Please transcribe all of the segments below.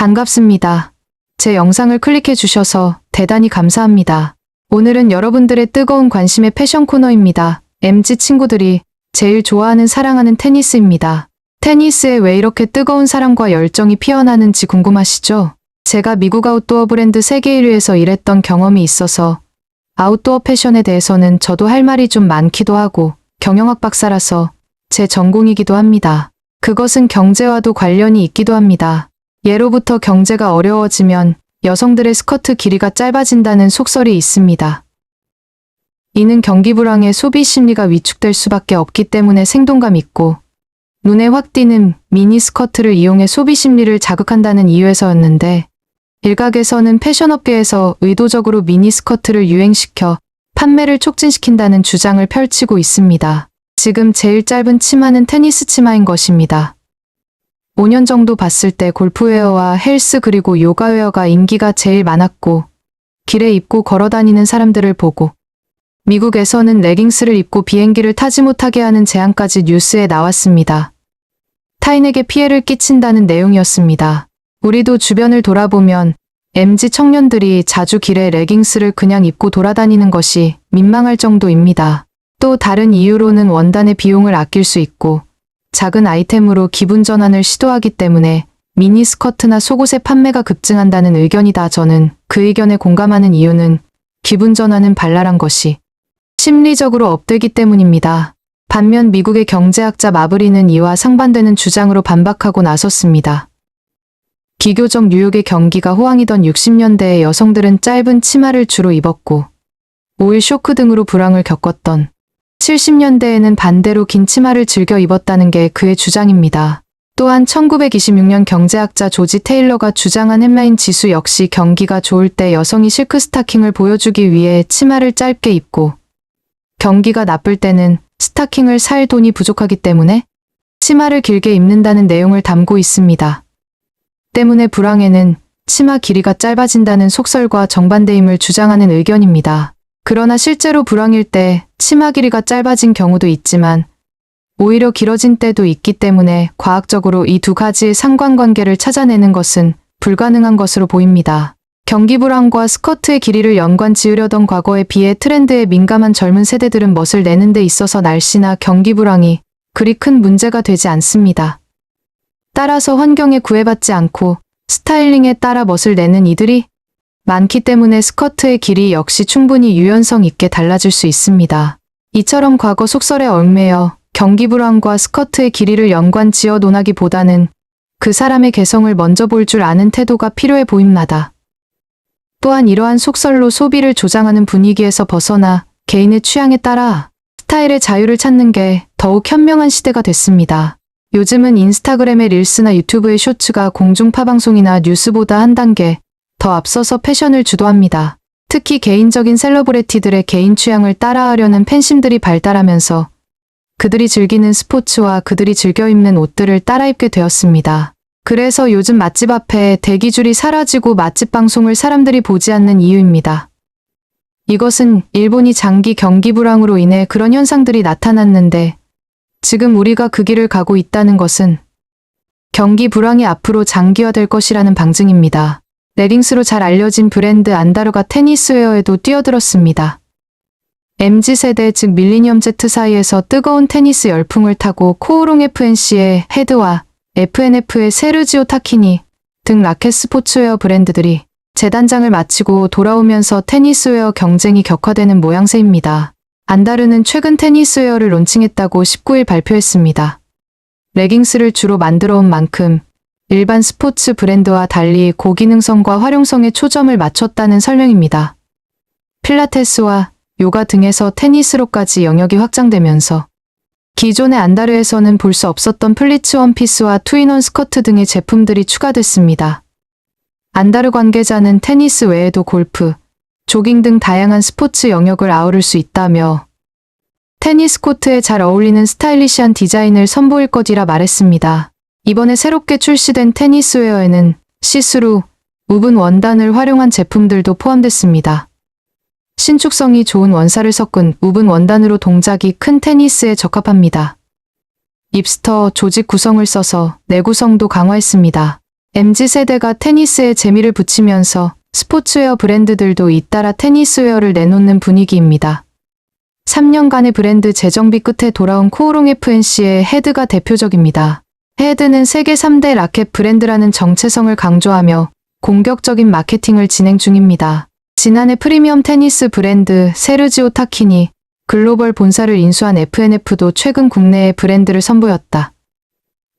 반갑습니다. 제 영상을 클릭해 주셔서 대단히 감사합니다. 오늘은 여러분들의 뜨거운 관심의 패션 코너입니다. MZ 친구들이 제일 좋아하는 사랑하는 테니스입니다. 테니스에 왜 이렇게 뜨거운 사랑과 열정이 피어나는지 궁금하시죠? 제가 미국 아웃도어 브랜드 세계 1위에서 일했던 경험이 있어서 아웃도어 패션에 대해서는 저도 할 말이 좀 많기도 하고 경영학 박사라서 제 전공이기도 합니다. 그것은 경제와도 관련이 있기도 합니다. 예로부터 경제가 어려워지면 여성들의 스커트 길이가 짧아진다는 속설이 있습니다. 이는 경기 불황에 소비 심리가 위축될 수밖에 없기 때문에 생동감 있고 눈에 확 띄는 미니 스커트를 이용해 소비 심리를 자극한다는 이유에서였는데 일각에서는 패션업계에서 의도적으로 미니 스커트를 유행시켜 판매를 촉진시킨다는 주장을 펼치고 있습니다. 지금 제일 짧은 치마는 테니스 치마인 것입니다. 5년 정도 봤을 때 골프웨어와 헬스 그리고 요가웨어가 인기가 제일 많았고 길에 입고 걸어다니는 사람들을 보고 미국에서는 레깅스를 입고 비행기를 타지 못하게 하는 제한까지 뉴스에 나왔습니다. 타인에게 피해를 끼친다는 내용이었습니다. 우리도 주변을 돌아보면 MZ 청년들이 자주 길에 레깅스를 그냥 입고 돌아다니는 것이 민망할 정도입니다. 또 다른 이유로는 원단의 비용을 아낄 수 있고 작은 아이템으로 기분 전환을 시도하기 때문에 미니 스커트나 속옷의 판매가 급증한다는 의견이다. 저는 그 의견에 공감하는 이유는 기분 전환은 발랄한 것이 심리적으로 업되기 때문입니다. 반면 미국의 경제학자 마브리는 이와 상반되는 주장으로 반박하고 나섰습니다. 기교적 뉴욕의 경기가 호황이던 60년대에 여성들은 짧은 치마를 주로 입었고 오일 쇼크 등으로 불황을 겪었던 70년대에는 반대로 긴 치마를 즐겨 입었다는 게 그의 주장입니다. 또한 1926년 경제학자 조지 테일러가 주장한 햄라인 지수 역시 경기가 좋을 때 여성이 실크 스타킹을 보여주기 위해 치마를 짧게 입고 경기가 나쁠 때는 스타킹을 살 돈이 부족하기 때문에 치마를 길게 입는다는 내용을 담고 있습니다. 때문에 불황에는 치마 길이가 짧아진다는 속설과 정반대임을 주장하는 의견입니다. 그러나 실제로 불황일 때 치마 길이가 짧아진 경우도 있지만 오히려 길어진 때도 있기 때문에 과학적으로 이 두 가지의 상관관계를 찾아내는 것은 불가능한 것으로 보입니다. 경기 불황과 스커트의 길이를 연관 지으려던 과거에 비해 트렌드에 민감한 젊은 세대들은 멋을 내는 데 있어서 날씨나 경기 불황이 그리 큰 문제가 되지 않습니다. 따라서 환경에 구애받지 않고 스타일링에 따라 멋을 내는 이들이 많기 때문에 스커트의 길이 역시 충분히 유연성 있게 달라질 수 있습니다. 이처럼 과거 속설에 얽매여 경기 불황과 스커트의 길이를 연관 지어 논하기보다는 그 사람의 개성을 먼저 볼 줄 아는 태도가 필요해 보입니다. 또한 이러한 속설로 소비를 조장하는 분위기에서 벗어나 개인의 취향에 따라 스타일의 자유를 찾는 게 더욱 현명한 시대가 됐습니다. 요즘은 인스타그램의 릴스나 유튜브의 쇼츠가 공중파방송이나 뉴스보다 한 단계 더 앞서서 패션을 주도합니다. 특히 개인적인 셀러브리티들의 개인 취향을 따라하려는 팬심들이 발달하면서 그들이 즐기는 스포츠와 그들이 즐겨 입는 옷들을 따라 입게 되었습니다. 그래서 요즘 맛집 앞에 대기줄이 사라지고 맛집 방송을 사람들이 보지 않는 이유입니다. 이것은 일본이 장기 경기 불황으로 인해 그런 현상들이 나타났는데 지금 우리가 그 길을 가고 있다는 것은 경기 불황이 앞으로 장기화될 것이라는 방증입니다. 레깅스로 잘 알려진 브랜드 안다루가 테니스웨어에도 뛰어들었습니다. MZ세대 즉 밀리니엄 Z 사이에서 뜨거운 테니스 열풍을 타고 코오롱 FNC의 헤드와 FNF의 세르지오 타키니 등 라켓 스포츠웨어 브랜드들이 재단장을 마치고 돌아오면서 테니스웨어 경쟁이 격화되는 모양새입니다. 안다르는 최근 테니스웨어를 론칭했다고 19일 발표했습니다. 레깅스를 주로 만들어 온 만큼 일반 스포츠 브랜드와 달리 고기능성과 활용성에 초점을 맞췄다는 설명입니다. 필라테스와 요가 등에서 테니스로까지 영역이 확장되면서 기존의 안다르에서는 볼 수 없었던 플리츠 원피스와 투인원 스커트 등의 제품들이 추가됐습니다. 안다르 관계자는 테니스 외에도 골프, 조깅 등 다양한 스포츠 영역을 아우를 수 있다며 테니스 코트에 잘 어울리는 스타일리시한 디자인을 선보일 것이라 말했습니다. 이번에 새롭게 출시된 테니스웨어에는 시스루, 우븐 원단을 활용한 제품들도 포함됐습니다. 신축성이 좋은 원사를 섞은 우븐 원단으로 동작이 큰 테니스에 적합합니다. 입스터 조직 구성을 써서 내구성도 강화했습니다. MZ세대가 테니스에 재미를 붙이면서 스포츠웨어 브랜드들도 잇따라 테니스웨어를 내놓는 분위기입니다. 3년간의 브랜드 재정비 끝에 돌아온 코오롱 FNC의 헤드가 대표적입니다. 헤드는 세계 3대 라켓 브랜드라는 정체성을 강조하며 공격적인 마케팅을 진행 중입니다. 지난해 프리미엄 테니스 브랜드 세르지오 타키니 글로벌 본사를 인수한 FNF도 최근 국내의 브랜드를 선보였다.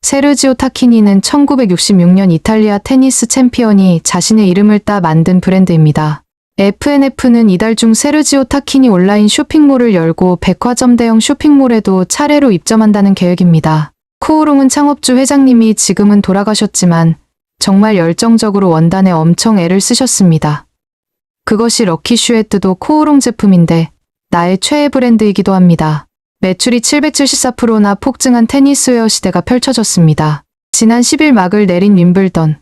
세르지오 타키니는 1966년 이탈리아 테니스 챔피언이 자신의 이름을 따 만든 브랜드입니다. FNF는 이달 중 세르지오 타키니 온라인 쇼핑몰을 열고 백화점 대형 쇼핑몰에도 차례로 입점한다는 계획입니다. 코오롱은 창업주 회장님이 지금은 돌아가셨지만 정말 열정적으로 원단에 엄청 애를 쓰셨습니다. 그것이 럭키 슈에트도 코오롱 제품인데 나의 최애 브랜드이기도 합니다. 매출이 774%나 폭증한 테니스웨어 시대가 펼쳐졌습니다. 지난 10일 막을 내린 윈블던.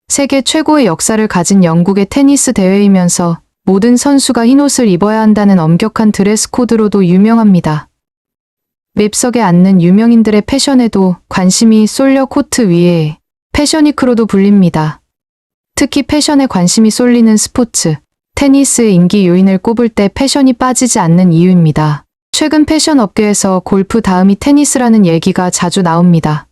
세계 최고의 역사를 가진 영국의 테니스 대회이면서 모든 선수가 흰옷을 입어야 한다는 엄격한 드레스 코드로도 유명합니다. 맵석에 앉는 유명인들의 패션에도 관심이 쏠려 코트 위에 패션위크로도 불립니다. 특히 패션에 관심이 쏠리는 스포츠, 테니스의 인기 요인을 꼽을 때 패션이 빠지지 않는 이유입니다. 최근 패션 업계에서 골프 다음이 테니스라는 얘기가 자주 나옵니다.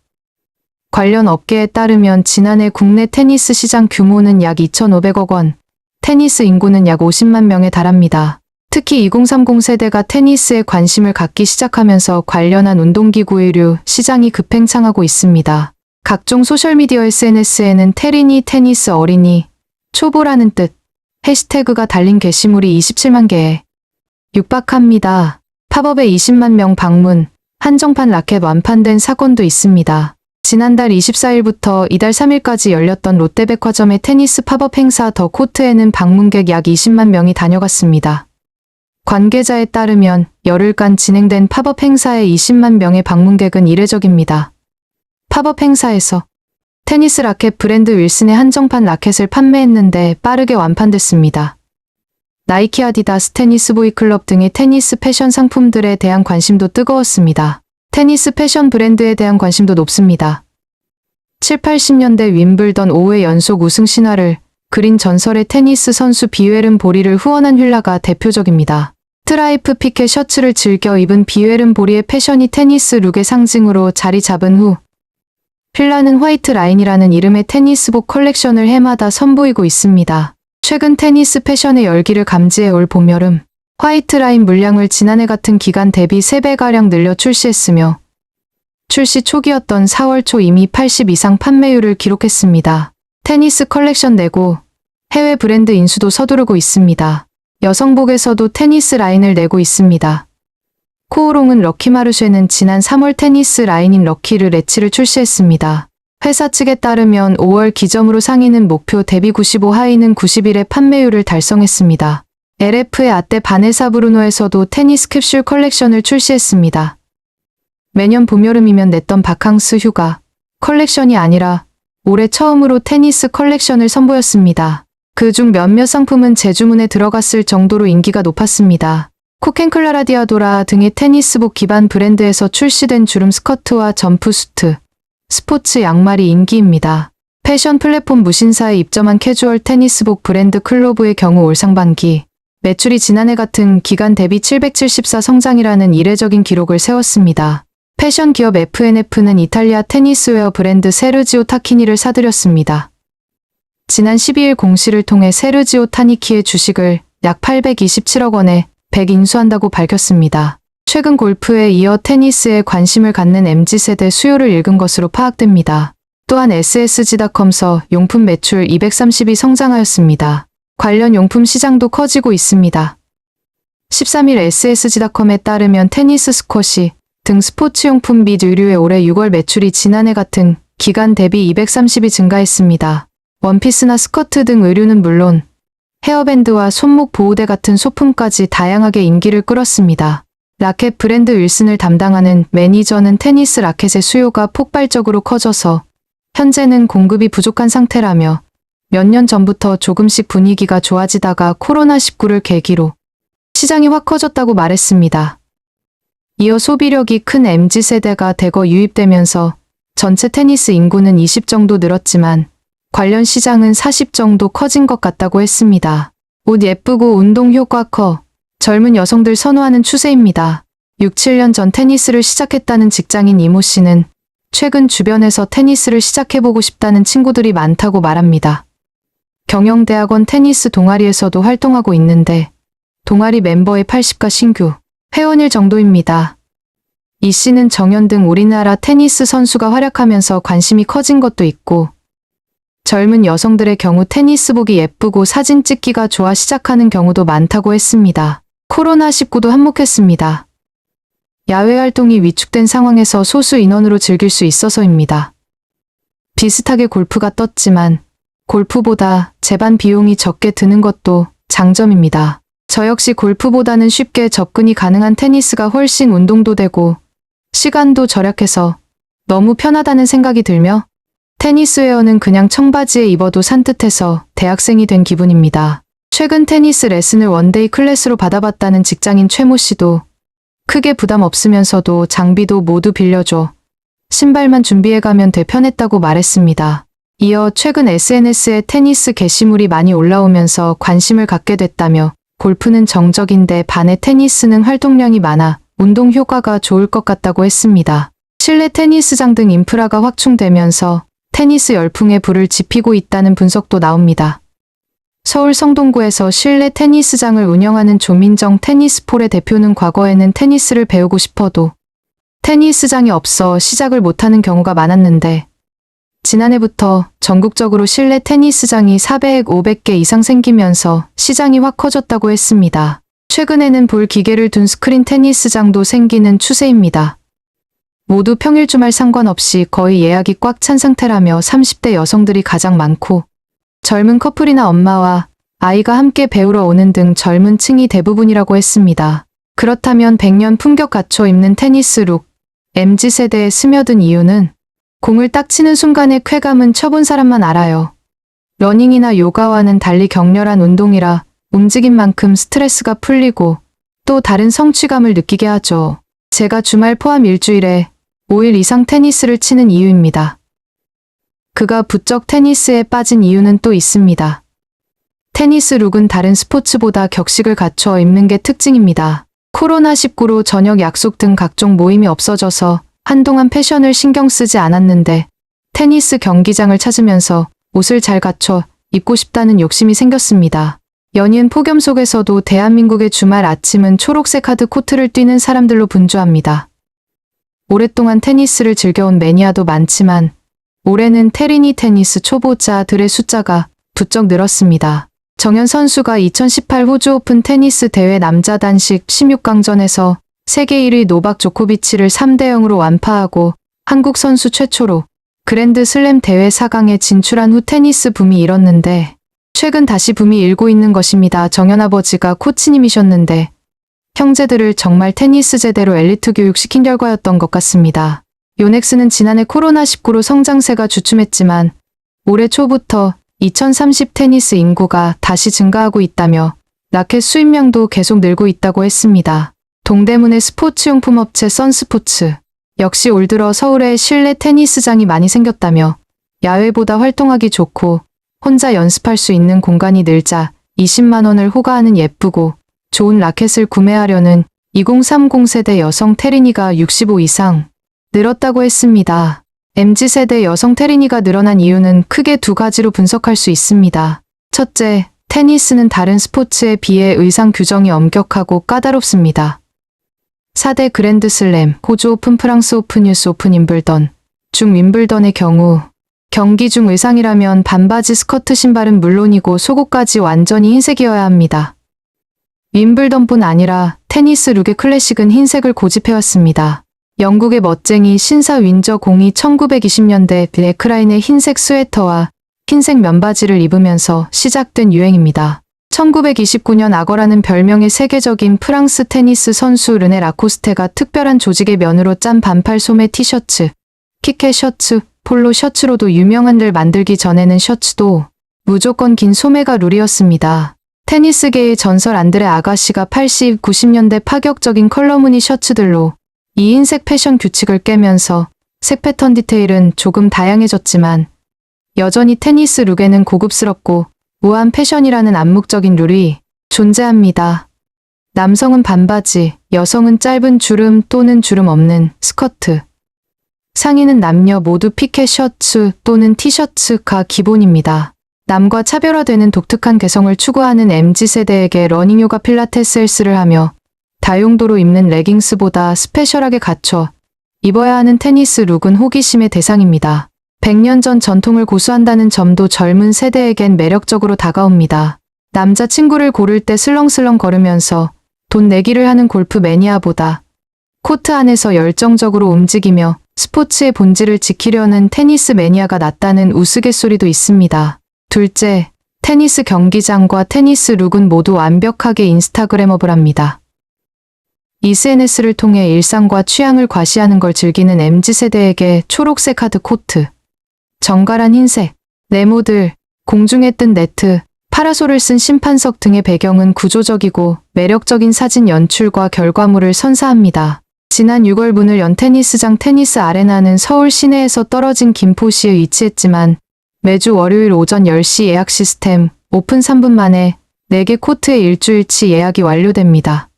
관련 업계에 따르면 지난해 국내 테니스 시장 규모는 약 2,500억 원, 테니스 인구는 약 50만 명에 달합니다. 특히 2030 세대가 테니스에 관심을 갖기 시작하면서 관련한 운동기구 의류 시장이 급팽창하고 있습니다. 각종 소셜미디어 SNS에는 테린이 테니스 어린이, 초보라는 뜻, 해시태그가 달린 게시물이 27만 개에 육박합니다. 팝업에 20만 명 방문, 한정판 라켓 완판된 사건도 있습니다. 지난달 24일부터 이달 3일까지 열렸던 롯데백화점의 테니스 팝업 행사 더 코트에는 방문객 약 20만 명이 다녀갔습니다. 관계자에 따르면 열흘간 진행된 팝업 행사에 20만 명의 방문객은 이례적입니다. 팝업 행사에서 테니스 라켓 브랜드 윌슨의 한정판 라켓을 판매했는데 빠르게 완판됐습니다. 나이키 아디다스 테니스 보이 클럽 등의 테니스 패션 상품들에 대한 관심도 뜨거웠습니다. 테니스 패션 브랜드에 대한 관심도 높습니다. 7, 80년대 윈블던 5회 연속 우승 신화를 그린 전설의 테니스 선수 비웨른 보리를 후원한 휠라가 대표적입니다. 스트라이프 피켓 셔츠를 즐겨 입은 비웨른 보리의 패션이 테니스 룩의 상징으로 자리 잡은 후 휠라는 화이트 라인이라는 이름의 테니스복 컬렉션을 해마다 선보이고 있습니다. 최근 테니스 패션의 열기를 감지해 올 봄 여름 화이트 라인 물량을 지난해 같은 기간 대비 3배가량 늘려 출시했으며 출시 초기였던 4월 초 이미 80 이상 판매율을 기록했습니다. 테니스 컬렉션 내고 해외 브랜드 인수도 서두르고 있습니다. 여성복에서도 테니스 라인을 내고 있습니다. 코오롱은 럭키마르쉐는 지난 3월 테니스 라인인 럭키르 레치를 출시했습니다. 회사 측에 따르면 5월 기점으로 상위는 목표 대비 95, 하위는 91의 판매율을 달성했습니다. LF의 아떼 바네사 브루노에서도 테니스 캡슐 컬렉션을 출시했습니다. 매년 봄 여름이면 냈던 바캉스 휴가 컬렉션이 아니라 올해 처음으로 테니스 컬렉션을 선보였습니다. 그중 몇몇 상품은 재주문에 들어갔을 정도로 인기가 높았습니다. 코켄클라라 디아도라 등의 테니스복 기반 브랜드에서 출시된 주름 스커트와 점프수트, 스포츠 양말이 인기입니다. 패션 플랫폼 무신사에 입점한 캐주얼 테니스복 브랜드 클로브의 경우 올 상반기 매출이 지난해 같은 기간 대비 774 성장이라는 이례적인 기록을 세웠습니다. 패션 기업 FNF는 이탈리아 테니스웨어 브랜드 세르지오 타키니를 사들였습니다. 지난 12일 공시를 통해 세르지오 타니키의 주식을 약 827억 원에 100인수한다고 밝혔습니다. 최근 골프에 이어 테니스에 관심을 갖는 MZ세대 수요를 읽은 것으로 파악됩니다. 또한 SSG.com서 용품 매출 230이 성장하였습니다. 관련 용품 시장도 커지고 있습니다. 13일 SSG.com에 따르면 테니스 스쿼시 등 스포츠용품 및 의류의 올해 6월 매출이 지난해 같은 기간 대비 230이 증가했습니다. 원피스나 스커트 등 의류는 물론 헤어밴드와 손목 보호대 같은 소품까지 다양하게 인기를 끌었습니다. 라켓 브랜드 윌슨을 담당하는 매니저는 테니스 라켓의 수요가 폭발적으로 커져서 현재는 공급이 부족한 상태라며 몇 년 전부터 조금씩 분위기가 좋아지다가 코로나19를 계기로 시장이 확 커졌다고 말했습니다. 이어 소비력이 큰 MZ세대가 대거 유입되면서 전체 테니스 인구는 20 정도 늘었지만 관련 시장은 40 정도 커진 것 같다고 했습니다. 옷 예쁘고 운동 효과 커. 젊은 여성들 선호하는 추세입니다. 6, 7년 전 테니스를 시작했다는 직장인 이모 씨는 최근 주변에서 테니스를 시작해보고 싶다는 친구들이 많다고 말합니다. 경영대학원 테니스 동아리에서도 활동하고 있는데 동아리 멤버의 80가 신규 회원일 정도입니다. 이 씨는 정연 등 우리나라 테니스 선수가 활약하면서 관심이 커진 것도 있고 젊은 여성들의 경우 테니스복이 예쁘고 사진 찍기가 좋아 시작하는 경우도 많다고 했습니다. 코로나19도 한몫했습니다. 야외 활동이 위축된 상황에서 소수 인원으로 즐길 수 있어서입니다. 비슷하게 골프가 떴지만 골프보다 제반 비용이 적게 드는 것도 장점입니다. 저 역시 골프보다는 쉽게 접근이 가능한 테니스가 훨씬 운동도 되고 시간도 절약해서 너무 편하다는 생각이 들며 테니스 웨어는 그냥 청바지에 입어도 산뜻해서 대학생이 된 기분입니다. 최근 테니스 레슨을 원데이 클래스로 받아봤다는 직장인 최모 씨도 크게 부담 없으면서도 장비도 모두 빌려줘. 신발만 준비해가면 돼 편했다고 말했습니다. 이어 최근 SNS에 테니스 게시물이 많이 올라오면서 관심을 갖게 됐다며 골프는 정적인데 반해 테니스는 활동량이 많아 운동 효과가 좋을 것 같다고 했습니다. 실내 테니스장 등 인프라가 확충되면서 테니스 열풍에 불을 지피고 있다는 분석도 나옵니다. 서울 성동구에서 실내 테니스장을 운영하는 조민정 테니스폴의 대표는 과거에는 테니스를 배우고 싶어도 테니스장이 없어 시작을 못하는 경우가 많았는데 지난해부터 전국적으로 실내 테니스장이 400, 500개 이상 생기면서 시장이 확 커졌다고 했습니다. 최근에는 볼 기계를 둔 스크린 테니스장도 생기는 추세입니다. 모두 평일 주말 상관없이 거의 예약이 꽉 찬 상태라며 30대 여성들이 가장 많고 젊은 커플이나 엄마와 아이가 함께 배우러 오는 등 젊은 층이 대부분이라고 했습니다. 그렇다면 100년 품격 갖춰 입는 테니스 룩, MZ세대에 스며든 이유는 공을 딱 치는 순간의 쾌감은 쳐본 사람만 알아요. 러닝이나 요가와는 달리 격렬한 운동이라 움직인 만큼 스트레스가 풀리고 또 다른 성취감을 느끼게 하죠. 제가 주말 포함 일주일에 5일 이상 테니스를 치는 이유입니다. 그가 부쩍 테니스에 빠진 이유는 또 있습니다. 테니스 룩은 다른 스포츠보다 격식을 갖춰 입는 게 특징입니다. 코로나19로 저녁 약속 등 각종 모임이 없어져서 한동안 패션을 신경 쓰지 않았는데 테니스 경기장을 찾으면서 옷을 잘 갖춰 입고 싶다는 욕심이 생겼습니다. 연이은 폭염 속에서도 대한민국의 주말 아침은 초록색 하드 코트를 뛰는 사람들로 분주합니다. 오랫동안 테니스를 즐겨온 매니아도 많지만 올해는 테리니 테니스 초보자들의 숫자가 부쩍 늘었습니다. 정연 선수가 2018 호주 오픈 테니스 대회 남자 단식 16강전에서 세계 1위 노박 조코비치를 3대 0으로 완파하고 한국 선수 최초로 그랜드 슬램 대회 4강에 진출한 후 테니스 붐이 일었는데 최근 다시 붐이 일고 있는 것입니다. 정연 아버지가 코치님이셨는데 형제들을 정말 테니스 제대로 엘리트 교육시킨 결과였던 것 같습니다. 요넥스는 지난해 코로나19로 성장세가 주춤했지만 올해 초부터 2030 테니스 인구가 다시 증가하고 있다며 라켓 수입량도 계속 늘고 있다고 했습니다. 동대문의 스포츠용품 업체 선스포츠 역시 올 들어 서울에 실내 테니스장이 많이 생겼다며 야외보다 활동하기 좋고 혼자 연습할 수 있는 공간이 늘자 20만 원을 호가하는 예쁘고 좋은 라켓을 구매하려는 2030 세대 여성 테리니가 65 이상 늘었다고 했습니다. MZ세대 여성 테리니가 늘어난 이유는 크게 두 가지로 분석할 수 있습니다. 첫째, 테니스는 다른 스포츠에 비해 의상 규정이 엄격하고 까다롭습니다. 4대 그랜드슬램, 호주 오픈, 프랑스 오픈, US 오픈, 윈블던, 중 윈블던의 경우 경기 중 의상이라면 반바지, 스커트, 신발은 물론이고 속옷까지 완전히 흰색이어야 합니다. 윈블던뿐 아니라 테니스 룩의 클래식은 흰색을 고집해왔습니다. 영국의 멋쟁이 신사 윈저 공이 1920년대 블랙라인의 흰색 스웨터와 흰색 면바지를 입으면서 시작된 유행입니다. 1929년 아거라는 별명의 세계적인 프랑스 테니스 선수 르네 라코스테가 특별한 조직의 면으로 짠 반팔 소매 티셔츠, 키켓 셔츠, 폴로 셔츠로도 유명한들 만들기 전에는 셔츠도 무조건 긴 소매가 룰이었습니다. 테니스계의 전설 안드레 아가시가 80, 90년대 파격적인 컬러 무늬 셔츠들로 이 흰색 패션 규칙을 깨면서 색 패턴 디테일은 조금 다양해졌지만 여전히 테니스 룩에는 고급스럽고 우아한 패션이라는 암묵적인 룰이 존재합니다. 남성은 반바지, 여성은 짧은 주름 또는 주름 없는 스커트. 상의는 남녀 모두 피켓 셔츠 또는 티셔츠가 기본입니다. 남과 차별화되는 독특한 개성을 추구하는 MZ세대에게 러닝 요가 필라테스 헬스를 하며 다용도로 입는 레깅스보다 스페셜하게 갖춰 입어야 하는 테니스 룩은 호기심의 대상입니다. 100년 전 전통을 고수한다는 점도 젊은 세대에겐 매력적으로 다가옵니다. 남자친구를 고를 때 슬렁슬렁 걸으면서 돈 내기를 하는 골프 매니아보다 코트 안에서 열정적으로 움직이며 스포츠의 본질을 지키려는 테니스 매니아가 낫다는 우스갯소리도 있습니다. 둘째, 테니스 경기장과 테니스 룩은 모두 완벽하게 인스타그래머블합니다. SNS를 통해 일상과 취향을 과시하는 걸 즐기는 MZ세대에게 초록색 하드 코트, 정갈한 흰색, 네모들, 공중에 뜬 네트, 파라솔을 쓴 심판석 등의 배경은 구조적이고 매력적인 사진 연출과 결과물을 선사합니다. 지난 6월 문을 연 테니스장 테니스 아레나는 서울 시내에서 떨어진 김포시에 위치했지만 매주 월요일 오전 10시 예약 시스템 오픈 3분 만에 4개 코트에 일주일치 예약이 완료됩니다.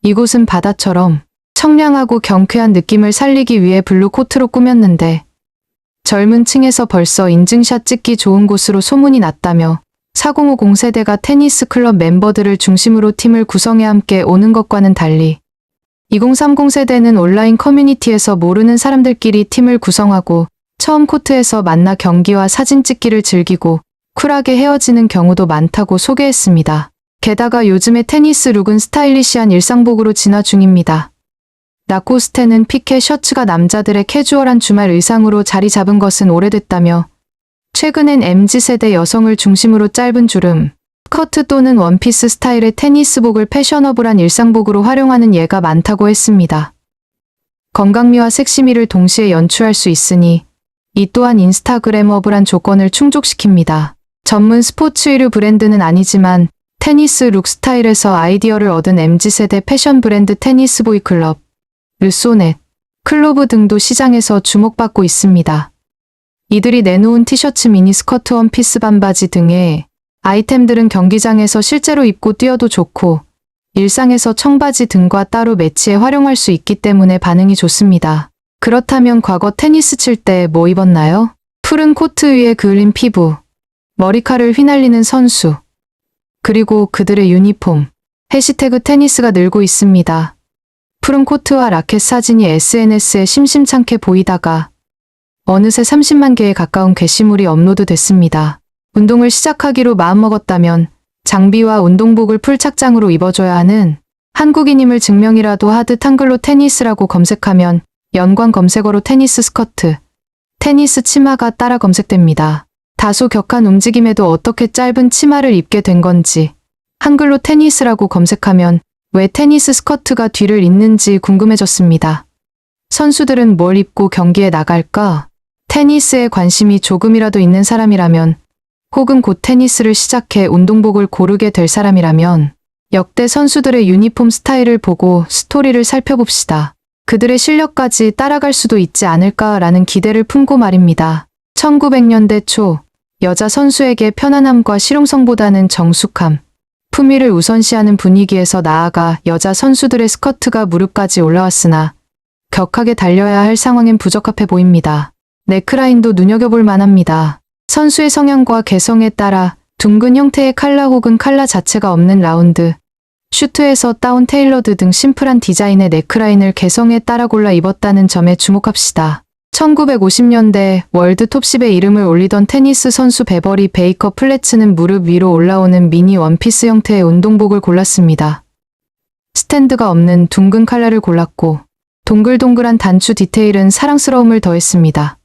이곳은 바다처럼 청량하고 경쾌한 느낌을 살리기 위해 블루 코트로 꾸몄는데 젊은 층에서 벌써 인증샷 찍기 좋은 곳으로 소문이 났다며 4050 세대가 테니스 클럽 멤버들을 중심으로 팀을 구성해 함께 오는 것과는 달리 2030 세대는 온라인 커뮤니티에서 모르는 사람들끼리 팀을 구성하고 처음 코트에서 만나 경기와 사진 찍기를 즐기고 쿨하게 헤어지는 경우도 많다고 소개했습니다. 게다가 요즘의 테니스 룩은 스타일리시한 일상복으로 진화 중입니다. 라코스테는 피켓 셔츠가 남자들의 캐주얼한 주말 의상으로 자리 잡은 것은 오래됐다며 최근엔 MZ세대 여성을 중심으로 짧은 주름, 스커트 또는 원피스 스타일의 테니스복을 패셔너블한 일상복으로 활용하는 예가 많다고 했습니다. 건강미와 섹시미를 동시에 연출할 수 있으니 이 또한 인스타그래머블한 조건을 충족시킵니다. 전문 스포츠 의류 브랜드는 아니지만 테니스 룩 스타일에서 아이디어를 얻은 MZ세대 패션 브랜드 테니스보이 클럽, 르소넷, 클로브 등도 시장에서 주목받고 있습니다. 이들이 내놓은 티셔츠, 미니스커트, 원피스, 반바지 등의 아이템들은 경기장에서 실제로 입고 뛰어도 좋고 일상에서 청바지 등과 따로 매치해 활용할 수 있기 때문에 반응이 좋습니다. 그렇다면 과거 테니스 칠 때 뭐 입었나요? 푸른 코트 위에 그을린 피부, 머리카락을 휘날리는 선수, 그리고 그들의 유니폼, 해시태그 테니스가 늘고 있습니다. 푸른 코트와 라켓 사진이 SNS에 심심찮게 보이다가 어느새 30만 개에 가까운 게시물이 업로드됐습니다. 운동을 시작하기로 마음먹었다면 장비와 운동복을 풀 착장으로 입어줘야 하는 한국인임을 증명이라도 하듯 한글로 테니스라고 검색하면 연관 검색어로 테니스 스커트, 테니스 치마가 따라 검색됩니다. 다소 격한 움직임에도 어떻게 짧은 치마를 입게 된 건지 한글로 테니스라고 검색하면 왜 테니스 스커트가 뒤를 잇는지 궁금해졌습니다. 선수들은 뭘 입고 경기에 나갈까? 테니스에 관심이 조금이라도 있는 사람이라면 혹은 곧 테니스를 시작해 운동복을 고르게 될 사람이라면 역대 선수들의 유니폼 스타일을 보고 스토리를 살펴봅시다. 그들의 실력까지 따라갈 수도 있지 않을까라는 기대를 품고 말입니다. 1900년대 초 여자 선수에게 편안함과 실용성보다는 정숙함, 품위를 우선시하는 분위기에서 나아가 여자 선수들의 스커트가 무릎까지 올라왔으나 격하게 달려야 할 상황엔 부적합해 보입니다. 네크라인도 눈여겨볼 만합니다. 선수의 성향과 개성에 따라 둥근 형태의 칼라 혹은 칼라 자체가 없는 라운드, 슈트에서 다운 테일러드 등 심플한 디자인의 네크라인을 개성에 따라 골라 입었다는 점에 주목합시다. 1950년대 월드 톱10에 이름을 올리던 테니스 선수 베버리 베이커 플래츠는 무릎 위로 올라오는 미니 원피스 형태의 운동복을 골랐습니다. 스탠드가 없는 둥근 칼라를 골랐고 동글동글한 단추 디테일은 사랑스러움을 더했습니다.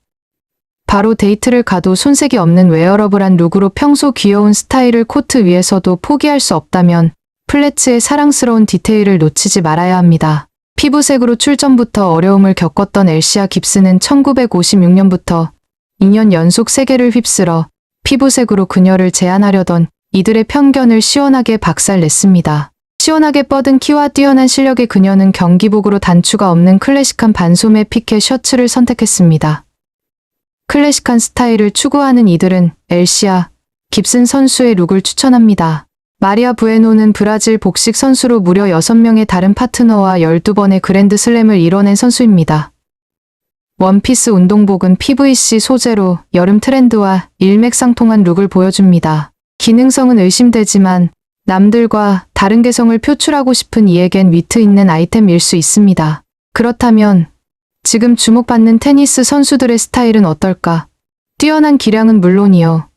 바로 데이트를 가도 손색이 없는 웨어러블한 룩으로 평소 귀여운 스타일을 코트 위에서도 포기할 수 없다면 플래츠의 사랑스러운 디테일을 놓치지 말아야 합니다. 피부색으로 출전부터 어려움을 겪었던 엘시아 깁스는 1956년부터 2년 연속 세계를 휩쓸어 피부색으로 그녀를 제한하려던 이들의 편견을 시원하게 박살냈습니다. 시원하게 뻗은 키와 뛰어난 실력의 그녀는 경기복으로 단추가 없는 클래식한 반소매 피켓 셔츠를 선택했습니다. 클래식한 스타일을 추구하는 이들은 엘시아 깁슨 선수의 룩을 추천합니다. 마리아 부에노는 브라질 복식 선수로 무려 6명의 다른 파트너와 12번의 그랜드 슬램을 이뤄낸 선수입니다. 원피스 운동복은 PVC 소재로 여름 트렌드와 일맥상통한 룩을 보여줍니다. 기능성은 의심되지만 남들과 다른 개성을 표출하고 싶은 이에겐 위트 있는 아이템일 수 있습니다. 그렇다면 지금 주목받는 테니스 선수들의 스타일은 어떨까? 뛰어난 기량은 물론이요.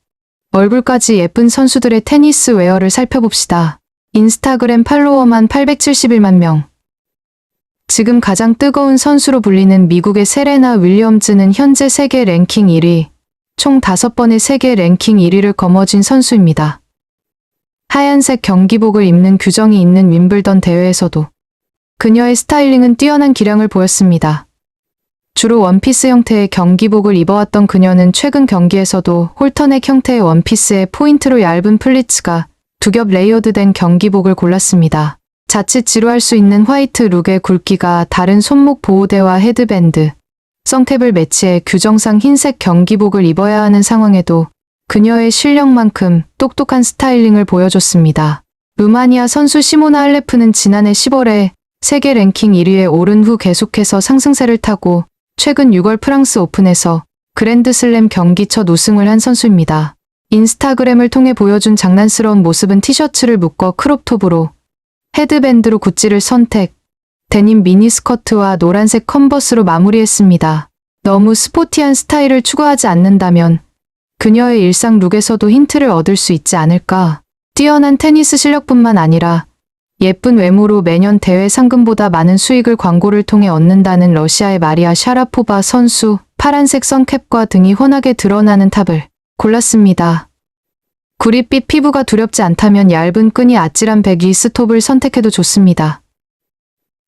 얼굴까지 예쁜 선수들의 테니스 웨어를 살펴봅시다. 인스타그램 팔로워만 871만 명. 지금 가장 뜨거운 선수로 불리는 미국의 세레나 윌리엄즈는 현재 세계 랭킹 1위, 총 5번의 세계 랭킹 1위를 거머쥔 선수입니다. 하얀색 경기복을 입는 규정이 있는 윈블던 대회에서도 그녀의 스타일링은 뛰어난 기량을 보였습니다. 주로 원피스 형태의 경기복을 입어왔던 그녀는 최근 경기에서도 홀터넥 형태의 원피스에 포인트로 얇은 플리츠가 두 겹 레이어드된 경기복을 골랐습니다. 자칫 지루할 수 있는 화이트 룩의 굵기가 다른 손목 보호대와 헤드밴드, 선캡을 매치해 규정상 흰색 경기복을 입어야 하는 상황에도 그녀의 실력만큼 똑똑한 스타일링을 보여줬습니다. 루마니아 선수 시모나 할레프는 지난해 10월에 세계 랭킹 1위에 오른 후 계속해서 상승세를 타고 최근 6월 프랑스 오픈에서 그랜드슬램 경기 첫 우승을 한 선수입니다. 인스타그램을 통해 보여준 장난스러운 모습은 티셔츠를 묶어 크롭톱으로, 헤드밴드로 구찌를 선택, 데님 미니스커트와 노란색 컨버스로 마무리했습니다. 너무 스포티한 스타일을 추구하지 않는다면 그녀의 일상 룩에서도 힌트를 얻을 수 있지 않을까? 뛰어난 테니스 실력뿐만 아니라 예쁜 외모로 매년 대회 상금보다 많은 수익을 광고를 통해 얻는다는 러시아의 마리아 샤라포바 선수, 파란색 선캡과 등이 훤하게 드러나는 탑을 골랐습니다. 구릿빛 피부가 두렵지 않다면 얇은 끈이 아찔한 배기 스톱을 선택해도 좋습니다.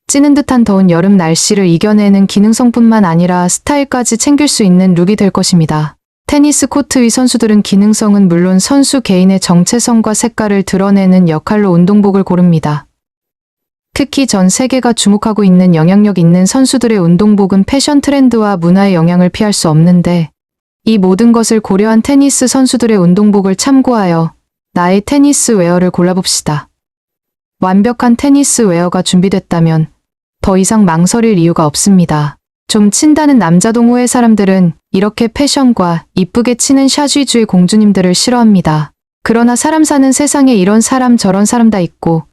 찌는 듯한 더운 여름 날씨를 이겨내는 기능성뿐만 아니라 스타일까지 챙길 수 있는 룩이 될 것입니다. 테니스 코트 위 선수들은 기능성은 물론 선수 개인의 정체성과 색깔을 드러내는 역할로 운동복을 고릅니다. 특히 전 세계가 주목하고 있는 영향력 있는 선수들의 운동복은 패션 트렌드와 문화의 영향을 피할 수 없는데, 이 모든 것을 고려한 테니스 선수들의 운동복을 참고하여 나의 테니스 웨어를 골라봅시다. 완벽한 테니스 웨어가 준비됐다면 더 이상 망설일 이유가 없습니다. 좀 친다는 남자 동호회 사람들은 이렇게 패션과 이쁘게 치는 샤쥐주의 공주님들을 싫어합니다. 그러나 사람 사는 세상에 이런 사람 저런 사람 다 있고,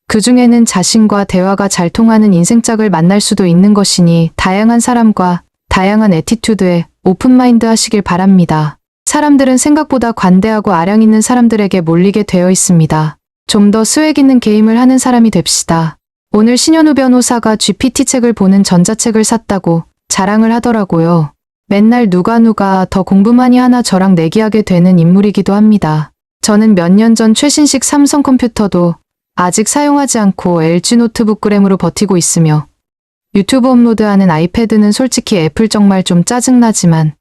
그 중에는 자신과 대화가 잘 통하는 인생짝을 만날 수도 있는 것이니 다양한 사람과 다양한 애티튜드에 오픈마인드 하시길 바랍니다. 사람들은 생각보다 관대하고 아량 있는 사람들에게 몰리게 되어 있습니다. 좀 더 스웩 있는 게임을 하는 사람이 됩시다. 오늘 신현우 변호사가 GPT 책을 보는 전자책을 샀다고 자랑을 하더라고요. 맨날 누가 더 공부 많이 하나 저랑 내기하게 되는 인물이기도 합니다. 저는 몇 년 전 최신식 삼성 컴퓨터도 아직 사용하지 않고 LG 노트북 그램으로 버티고 있으며, 유튜브 업로드하는 아이패드는 솔직히 애플 정말 좀 짜증나지만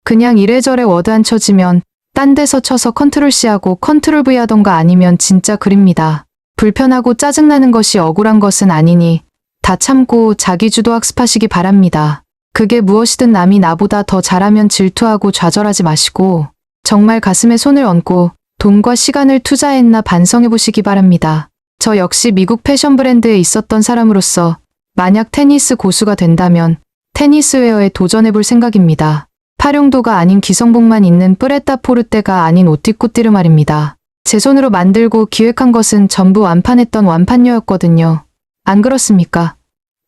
그냥 이래저래 워드 안 쳐지면 딴 데서 쳐서 컨트롤 C하고 컨트롤 V 하던가 아니면 진짜 그립니다. 불편하고 짜증나는 것이 억울한 것은 아니니 다 참고 자기주도 학습하시기 바랍니다. 그게 무엇이든 남이 나보다 더 잘하면 질투하고 좌절하지 마시고 정말 가슴에 손을 얹고 돈과 시간을 투자했나 반성해 보시기 바랍니다. 저 역시 미국 패션 브랜드에 있었던 사람으로서 만약 테니스 고수가 된다면 테니스웨어에 도전해 볼 생각입니다. 팔용도가 아닌 기성복만 있는 뿌레따 포르테가 아닌 오띠꼬띠르 말입니다. 제 손으로 만들고 기획한 것은 전부 완판했던 완판녀였거든요. 안 그렇습니까?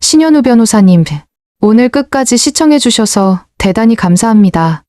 신현우 변호사님, 오늘 끝까지 시청해 주셔서 대단히 감사합니다.